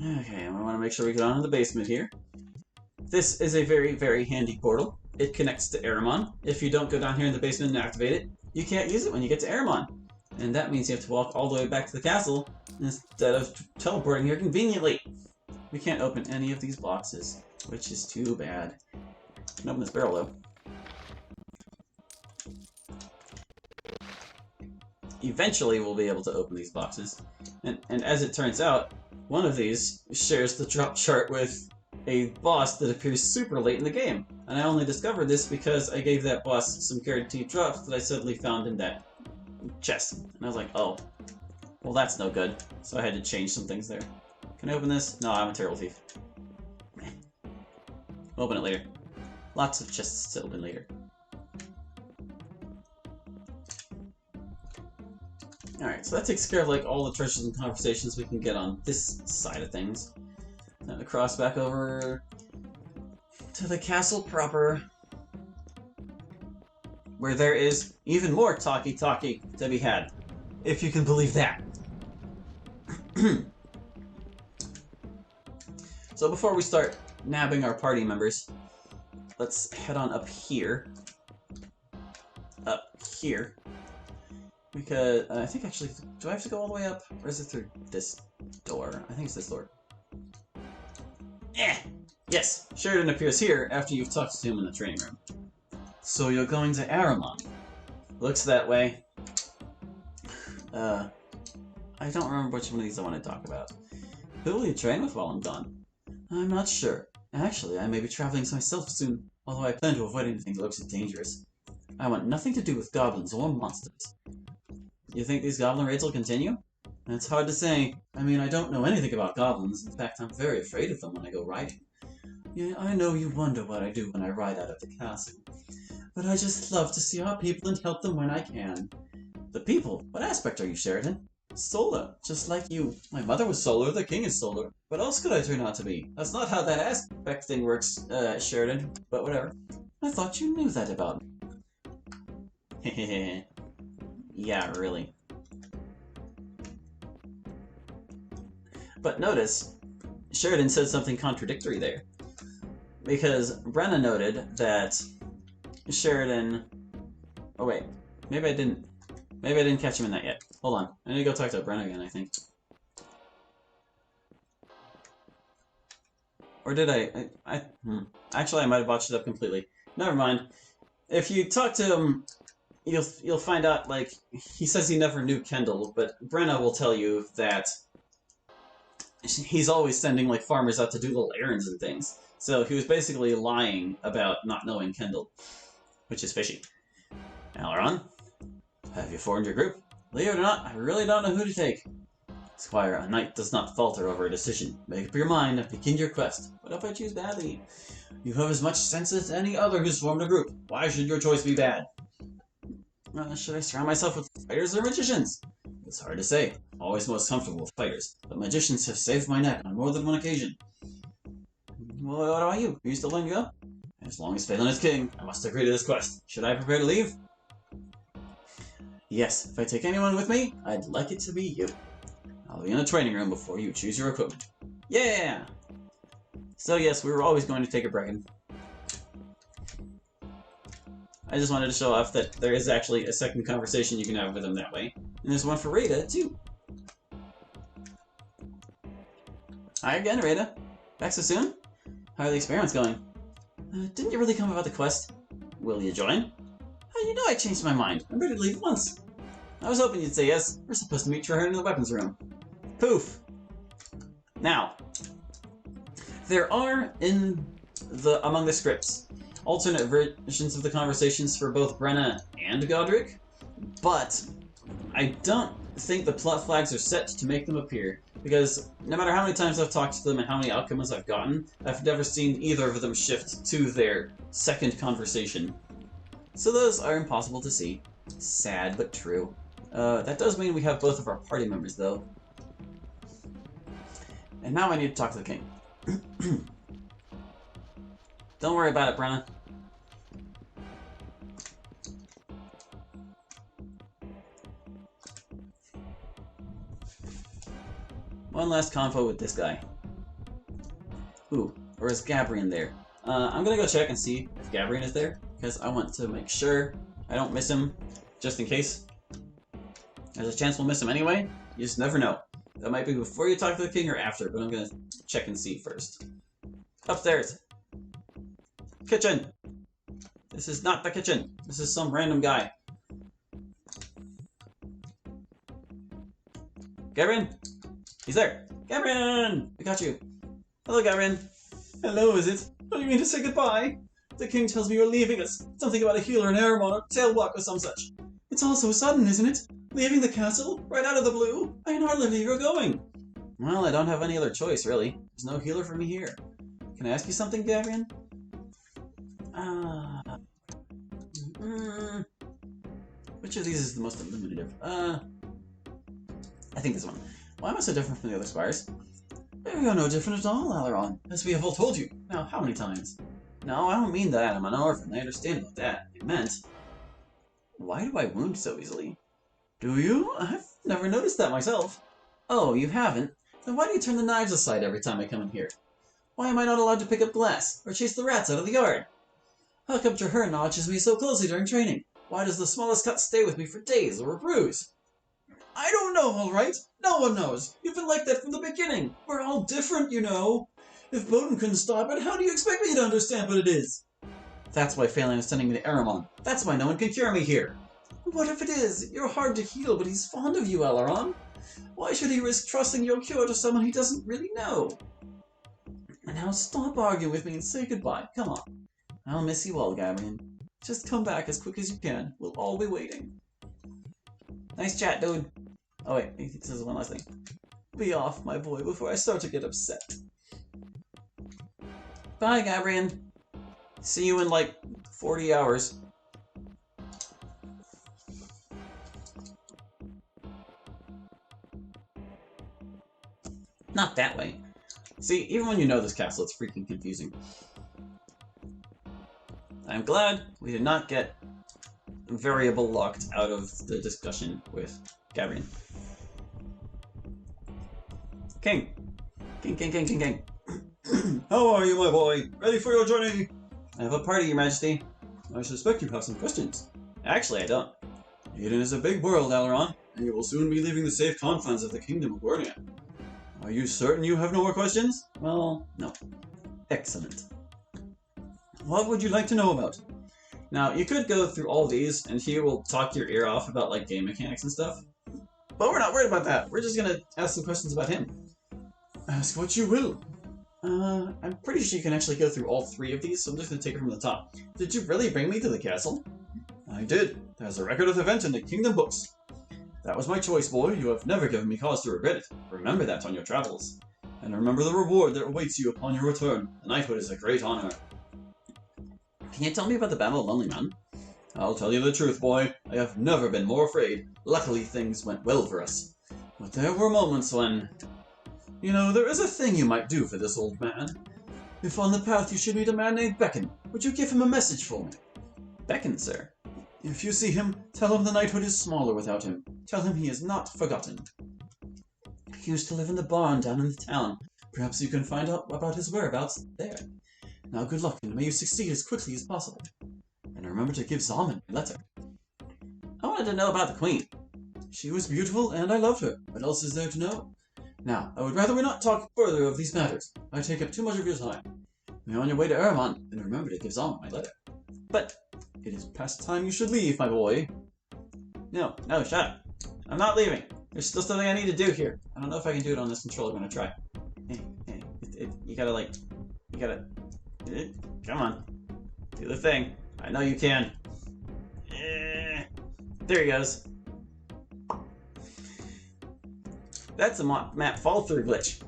Okay, I want to make sure we get on in the basement here. This is a very, very handy portal. It connects to Aramon. If you don't go down here in the basement and activate it, you can't use it when you get to Aramon. And that means you have to walk all the way back to the castle instead of teleporting here conveniently. We can't open any of these boxes, which is too bad. I can open this barrel, though. Eventually, we'll be able to open these boxes. And as it turns out, one of these shares the drop chart with a boss that appears super late in the game. And I only discovered this because I gave that boss some guaranteed drops that I suddenly found in that chest. And I was like, oh, well that's no good. So I had to change some things there. Can I open this? No, I'm a terrible thief. We'll open it later. Lots of chests to open later. Alright, so that takes care of like all the treasures and conversations we can get on this side of things. Then to cross back over to the castle proper, where there is even more talkie-talkie to be had, if you can believe that. So before we start nabbing our party members, let's head on up here. Up here. Because, I think actually, do I have to go all the way up? Or is it through this door? I think it's this door. Yes! Sheridan appears here after you've talked to him in the training room. So you're going to Aramon. Looks that way. I don't remember which one of these I want to talk about. Who will you train with while I'm gone? I'm not sure. Actually, I may be traveling myself soon, although I plan to avoid anything that looks dangerous. I want nothing to do with goblins or monsters. You think these goblin raids will continue? It's hard to say. I mean, I don't know anything about goblins. In fact, I'm very afraid of them when I go riding. Yeah, I know you wonder what I do when I ride out of the castle. But I just love to see our people and help them when I can. The people? What aspect are you, Sheridan? Solar, just like you. My mother was solar, the king is solar. What else could I turn out to be? That's not how that aspect thing works, Sheridan. But whatever. I thought you knew that about me. Hehehe. Yeah, really. But notice, Sheridan said something contradictory there. Because Brenna noted that Sheridan... Oh wait, maybe I didn't catch him in that yet. Hold on, I need to go talk to Brenna again, I think. Or did Actually, I might have botched it up completely. Never mind. If you talk to him, you'll find out, like, he says he never knew Kendall, but Brenna will tell you that he's always sending, like, farmers out to do little errands and things. So he was basically lying about not knowing Kendall, which is fishy. Aileron, have you formed your group? Believe it or not, I really don't know who to take. Squire, a knight does not falter over a decision. Make up your mind and begin your quest. What if I choose badly? You have as much sense as any other who's formed a group. Why should your choice be bad? Should I surround myself with fighters or magicians? It's hard to say. I'm always most comfortable with fighters, but magicians have saved my neck on more than one occasion. Well, what about you? Are you still letting go? As long as Phelan is king, I must agree to this quest. Should I prepare to leave? Yes, if I take anyone with me, I'd like it to be you. I'll be in a training room before you choose your equipment. Yeah! So yes, we were always going to take a break-in. I just wanted to show off that there is actually a second conversation you can have with him that way. And there's one for Rada, too. Hi again, Rada. Back so soon? How are the experiments going? Didn't you really come about the quest? Will you join? You know I changed my mind. I'm ready to leave once. I was hoping you'd say yes. We're supposed to meet Traherne in the weapons room. Poof! Now, there are among the scripts alternate versions of the conversations for both Brenna and Godric, but I don't think the plot flags are set to make them appear, because no matter how many times I've talked to them and how many outcomes I've gotten, I've never seen either of them shift to their second conversation. So those are impossible to see. Sad, but true. That does mean we have both of our party members, though. And now I need to talk to the king. Don't worry about it, Brenna. One last convo with this guy. Ooh, or is Gabrian there? I'm gonna go check and see if Gabrian is there, because I want to make sure I don't miss him, just in case. There's a chance we'll miss him anyway. You just never know. That might be before you talk to the king or after, but I'm gonna check and see first. Upstairs. Kitchen. This is not the kitchen. This is some random guy. Gabrian? He's there. Gabrian! I got you. Hello, Gabrian. Hello, is it? What do you mean to say goodbye? The king tells me you're leaving us. Something about a healer, an Aramon, or tailwalk or some such. It's all so sudden, isn't it? Leaving the castle? Right out of the blue? I can hardly believe you're going. Well, I don't have any other choice, really. There's no healer for me here. Can I ask you something, Gabrian? Which of these is the most illuminative? I think this one. Why am I so different from the other spires? We are no different at all, Alaron, as we have all told you. Now, how many times? No, I don't mean that. I'm an orphan. I understand about that. I meant... Why do I wound so easily? Do you? I've never noticed that myself. Oh, you haven't? Then why do you turn the knives aside every time I come in here? Why am I not allowed to pick up glass, or chase the rats out of the yard? How come Traherne watches me so closely during training? Why does the smallest cut stay with me for days, or a bruise? I don't know, alright? No one knows. You've been like that from the beginning. We're all different, you know. If Bowden couldn't stop it, how do you expect me to understand what it is? That's why Phelan is sending me to Aramon. That's why no one can cure me here. What if it is? You're hard to heal, but he's fond of you, Alaron. Why should he risk trusting your cure to someone he doesn't really know? And now stop arguing with me and say goodbye. Come on. I'll miss you all, Gabrian. Just come back as quick as you can. We'll all be waiting. Nice chat, dude. Oh wait, he says one last thing. Be off, my boy, before I start to get upset. Bye, Gabrian. See you in like 40 hours. Not that way. See, even when you know this castle, it's freaking confusing. I'm glad we did not get variable locked out of the discussion with Gabrian. King! King, king, king, king, king. How are you, my boy? Ready for your journey? I have a party, your majesty. I suspect you have some questions. Actually, I don't. Aidyn is a big world, Alaron, and you will soon be leaving the safe confines of the kingdom of Guardia. Are you certain you have no more questions? Well, no. Excellent. What would you like to know about? Now, you could go through all these, and he will talk your ear off about, like, game mechanics and stuff. But we're not worried about that. We're just gonna ask some questions about him. Ask what you will. I'm pretty sure you can actually go through all three of these, so I'm just gonna take it from the top. Did you really bring me to the castle? I did. There's a record of the event in the Kingdom books. That was my choice, boy. You have never given me cause to regret it. Remember that on your travels. And remember the reward that awaits you upon your return. The knighthood is a great honor. Can you tell me about the Battle of Lonely Mountain? I'll tell you the truth, boy. I have never been more afraid. Luckily, things went well for us. But there were moments when... You know, there is a thing you might do for this old man. If on the path you should meet a man named Beckon, would you give him a message for me? Beckon, sir? If you see him, tell him the knighthood is smaller without him. Tell him he is not forgotten. He used to live in the barn down in the town. Perhaps you can find out about his whereabouts there. Now good luck, and may you succeed as quickly as possible. And remember to give Zalman a letter. I wanted to know about the Queen. She was beautiful, and I loved her. What else is there to know? Now, I would rather we not talk further of these matters. I take up too much of your time. You're on your way to Aramon, and remember to give Zalman my letter. But it is past time you should leave, my boy. No, shut up. I'm not leaving. There's still something I need to do here. I don't know if I can do it on this controller. I'm gonna try. Hey, you gotta come on. Do the thing. I know you can. There he goes. That's a map fall-through glitch.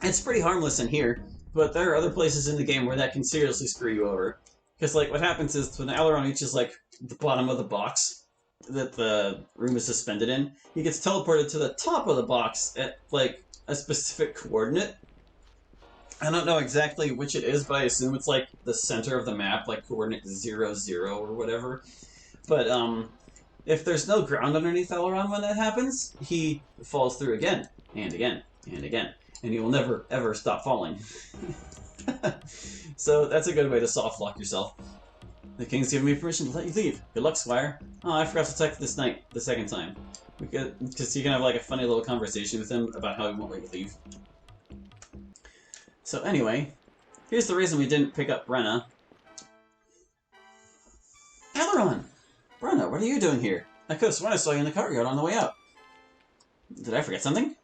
It's pretty harmless in here, but there are other places in the game where that can seriously screw you over. Because, like, what happens is when Alaron reaches, like, the bottom of the box that the room is suspended in, he gets teleported to the top of the box at, like, a specific coordinate. I don't know exactly which it is, but I assume it's, like, the center of the map, like coordinate 0, 0 or whatever. But, if there's no ground underneath Alaron when that happens, he falls through again, and again, and again. and you will never, ever stop falling. So that's a good way to soft lock yourself. The king's given me permission to let you leave. Good luck, squire. Oh, I forgot to check this night the second time. Because you can have like a funny little conversation with him about how he won't let you leave. So anyway, here's the reason we didn't pick up Brenna. Aileron! Brenna, what are you doing here? I could have sworn I saw you in the courtyard on the way out. Did I forget something?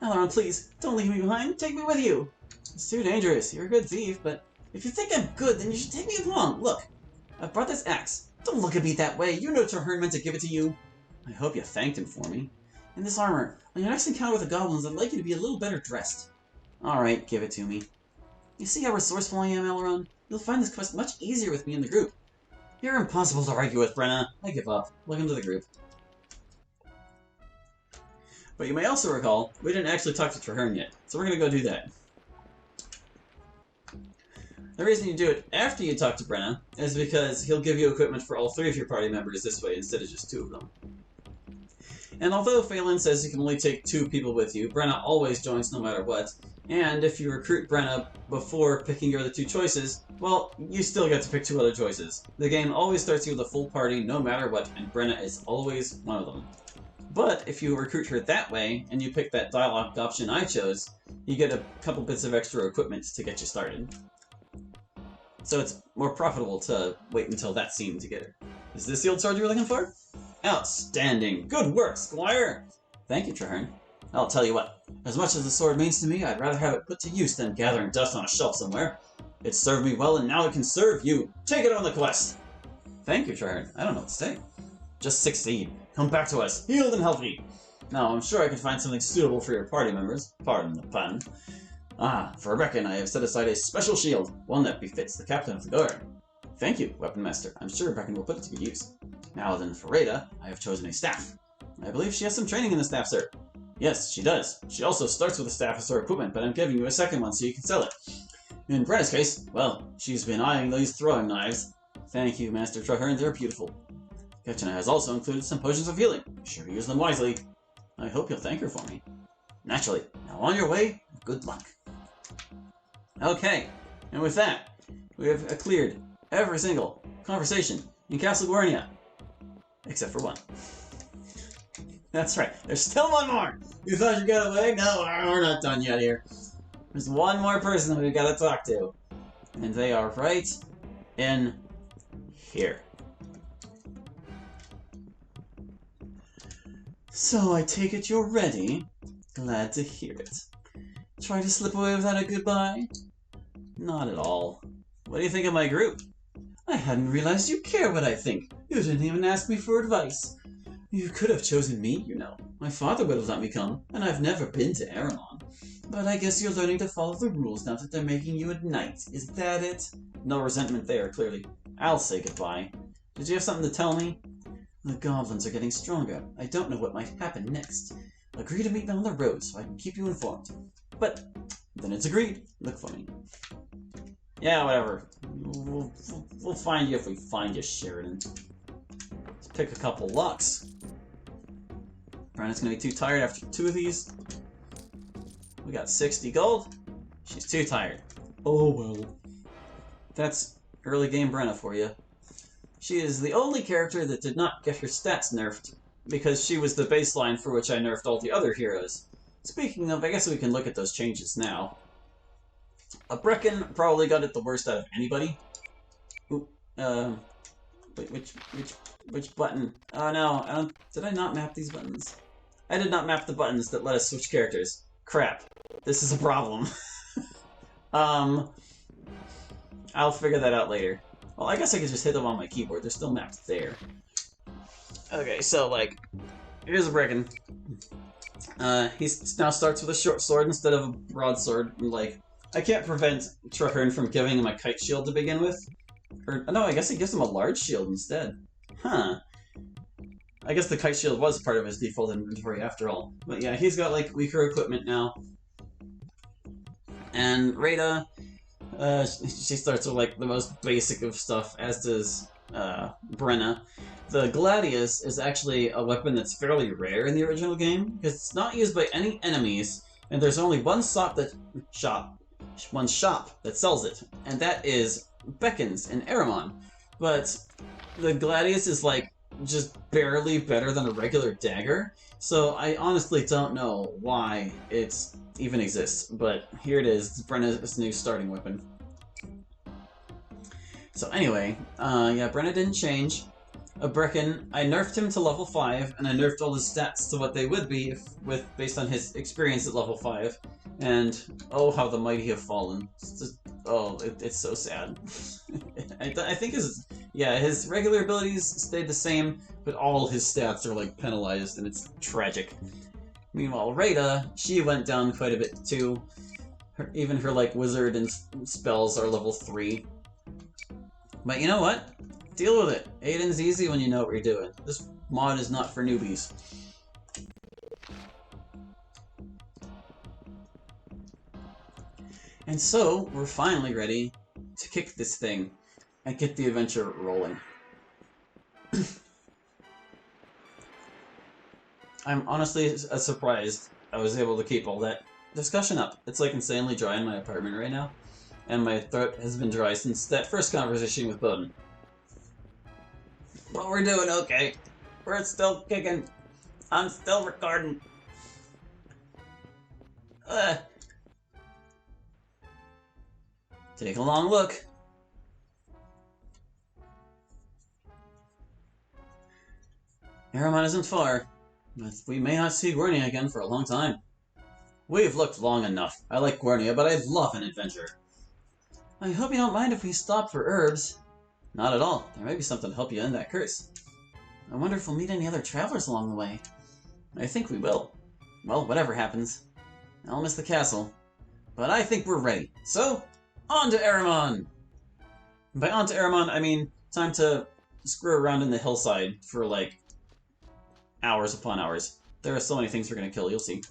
Aileron, please, don't leave me behind. Take me with you. It's too dangerous. You're a good thief, but if you think I'm good, then you should take me along. Look, I brought this axe. Don't look at me that way. You know Traherne meant to give it to you. I hope you thanked him for me. And this armor. On your next encounter with the goblins, I'd like you to be a little better dressed. Alright, give it to me. You see how resourceful I am, Aileron? You'll find this quest much easier with me in the group. You're impossible to argue with, Brenna. I give up. Welcome to the group. But you may also recall, we didn't actually talk to Traherne yet, so we're gonna go do that. The reason you do it after you talk to Brenna is because he'll give you equipment for all 3 of your party members this way instead of just 2 of them. And although Phelan says you can only take 2 people with you, Brenna always joins no matter what, and if you recruit Brenna before picking your other 2 choices, well, you still get to pick 2 other choices. The game always starts you with a full party no matter what, and Brenna is always one of them. But if you recruit her that way, and you pick that dialogue option I chose, you get a couple bits of extra equipment to get you started. So it's more profitable to wait until that scene to get her. Is this the old sword you were looking for? Outstanding! Good work, Squire! Thank you, Traherne. I'll tell you what, as much as the sword means to me, I'd rather have it put to use than gathering dust on a shelf somewhere. It served me well, and now it can serve you. Take it on the quest! Thank you, Traherne. I don't know what to say. Just succeed. Come back to us, healed and healthy. Now, I'm sure I can find something suitable for your party members. Pardon the pun. Ah, for Reckon, I have set aside a special shield, one that befits the captain of the guard. Thank you, Weapon Master. I'm sure Reckon will put it to good use. Now then, for Rada, I have chosen a staff. I believe she has some training in the staff, sir. Yes, she does. She also starts with a staff as her equipment, but I'm giving you a second one so you can sell it. In Brenna's case, well, she's been eyeing these throwing knives. Thank you, Master Traherne, they're beautiful. Ketchena has also included some potions of healing. Be sure to use them wisely. I hope you'll thank her for me. Naturally. Now on your way, good luck. Okay, and with that, we have cleared every single conversation in Castle Guernia. Except for one. That's right, there's still one more! You thought you got away? No, we're not done yet here. There's one more person that we've got to talk to. And they are right in here. So I take it you're ready? Glad to hear it. Try to slip away without a goodbye? Not at all. What do you think of my group? I hadn't realized you care what I think. You didn't even ask me for advice. You could have chosen me, you know. My father would have let me come, and I've never been to Aramon. But I guess you're learning to follow the rules now that they're making you a knight. Is that it? No resentment there, clearly. I'll say goodbye. Did you have something to tell me? The goblins are getting stronger. I don't know what might happen next. Agree to meet me on the road so I can keep you informed. But then it's agreed. Look for me. Yeah, whatever. We'll find you if we find you, Sheridan. Let's pick a couple lucks. Brandon's gonna be too tired after 2 of these. We got 60 gold. She's too tired. Oh well. That's early game Brenna for you. She is the only character that did not get her stats nerfed, because she was the baseline for which I nerfed all the other heroes. Speaking of, I guess we can look at those changes now. Brecken probably got it the worst out of anybody. Ooh, which button? Oh no, did I not map these buttons? I did not map the buttons that let us switch characters. Crap. This is a problem. I'll figure that out later. Well, I guess I could just hit them on my keyboard. They're still mapped there. Okay, so, like, here's a Brecken. He now starts with a short sword instead of a broadsword. Like, I can't prevent Traherne from giving him a kite shield to begin with. Or, no, I guess he gives him a large shield instead. Huh. I guess the kite shield was part of his default inventory after all. But yeah, he's got, like, weaker equipment now. And Rada, she starts with, like, the most basic of stuff, as does Brenna. The Gladius is actually a weapon that's fairly rare in the original game, because it's not used by any enemies, and there's only one shop that sells it, and that is Beckon's in Aramon. But the Gladius is like just barely better than a regular dagger, so I honestly don't know why it even exists. But here it is, Brenna's new starting weapon. So anyway, yeah, Brenna didn't change. Brecken, I nerfed him to level 5, and I nerfed all his stats to what they would be based on his experience at level 5. And oh, how the mighty have fallen. It's so sad. I think his regular abilities stayed the same, but all his stats are like penalized, and it's tragic. Meanwhile, Rada, she went down quite a bit too. Even her like wizard and spells are level 3. But you know what? Deal with it. Aidyn's easy when you know what you're doing. This mod is not for newbies. And so, we're finally ready to kick this thing and get the adventure rolling. I'm honestly surprised I was able to keep all that discussion up. It's like insanely dry in my apartment right now, and my throat has been dry since that first conversation with Bowden. But we're doing okay. We're still kicking. I'm still recording. Take a long look. Aramon isn't far, but we may not see Gwernia again for a long time. We've looked long enough. I like Gwernia, but I love an adventure. I hope you don't mind if we stop for herbs. Not at all. There may be something to help you end that curse. I wonder if we'll meet any other travelers along the way. I think we will. Well, whatever happens. I'll miss the castle. But I think we're ready. So, on to Aramon! And by on to Aramon, I mean time to screw around in the hillside for, like, hours upon hours. There are so many things we're gonna kill, you'll see.